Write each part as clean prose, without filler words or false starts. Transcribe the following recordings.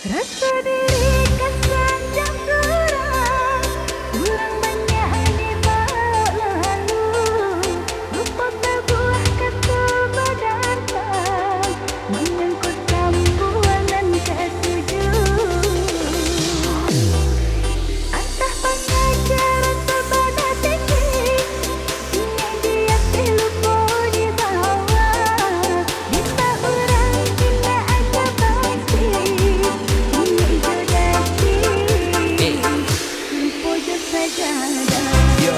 Rasa diri kesanjang surang, kurang banyak dibawa lalu. Lupa terbuah kata berdatang, menyangkut tambuhan dan ketujuh. Atah pengajaran sebadan tinggi, ingin dia lupa di bawah. Bisa orang kita aja pasti. Yo,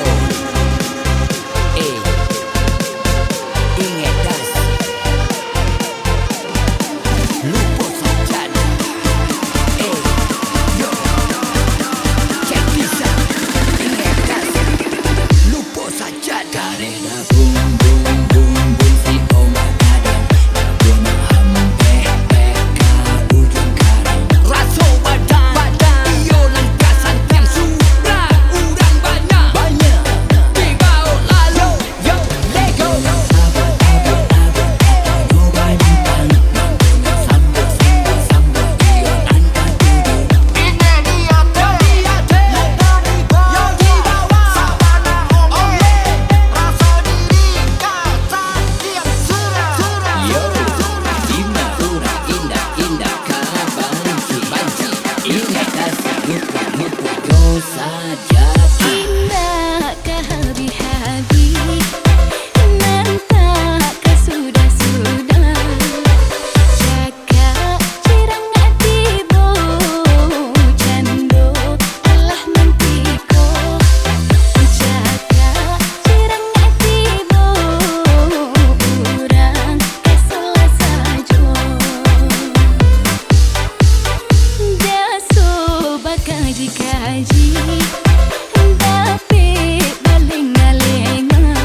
ingat das, lupa saja. Yo, check this out. Ingat das, lupa saja. Kareh dah boom boom boom boom si ombak kadang, guna hampe peka ujung karang. Raso badan, iyo langkasan yang sudah urang banyak. Di bawah lalu, yo lego. Abang nyoba nantang, sambut iyo angkat duduk. Ini dia te, yo di bawah sabana oleh. Rasa diri kata dia surah. Yo, indah surah indah indah kabanci banci. Ingat kasih muka dosa jati. Indakkah habis-habis, nantakah sudah-sudah. Cakap cirang tibo, cando telah mempiko. Cakap cirang tibo, urang kesalah sajo. Daso bakaji-kaji, tapi baling-alingan.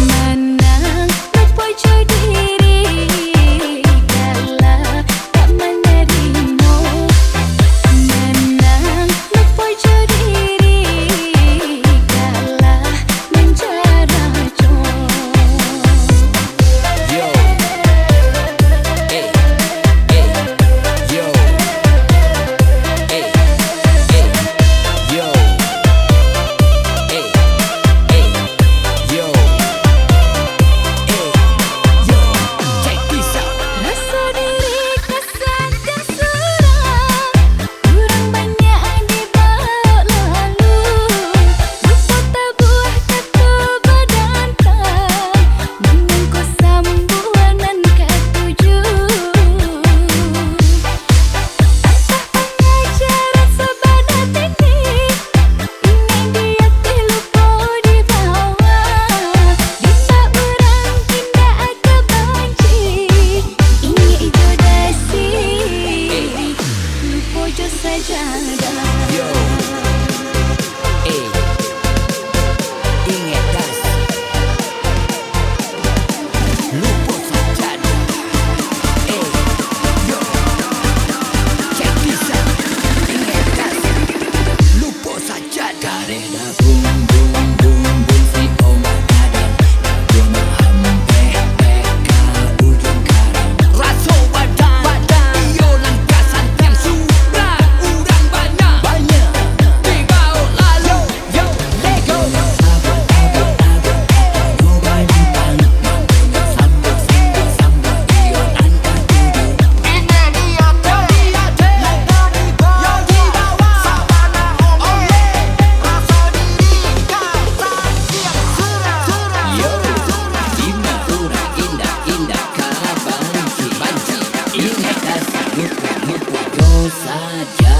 Manang lupa diri, kala tak menerima. Manang lupa diri, kala menjarajo. Yo, yo, yo, yo, check this out. Rasa diri kesanjang surang, kurang banyak dibawa lalu. Lupa terbuah kata berdantang, menyangkut sambuan dan ketujuh. Atah pengajaran sebadan tinggi, ingin dia lupa di bawah. Bisa orang kita ada banci, ini ijo dasi, lupa jo sajadah. Yo, ingat das, lupa saja. Yo, check this out. Ingat das, lupa saja. Kareh dah boom boom boom boom si ombak kadang, guna hampe peka ujung karang. Raso badan, iyo langkasan yang sudah urang banyak. Di bawah lalu, yo lego. Abang nyoba nantang, sambut iyo angkat duduk. Ini dia te, yo di bawah sabana oleh. Rasa diri kata dia surah. Yo, indah surah indah indah kabanci banci. Ingat kasih muka dosa jati.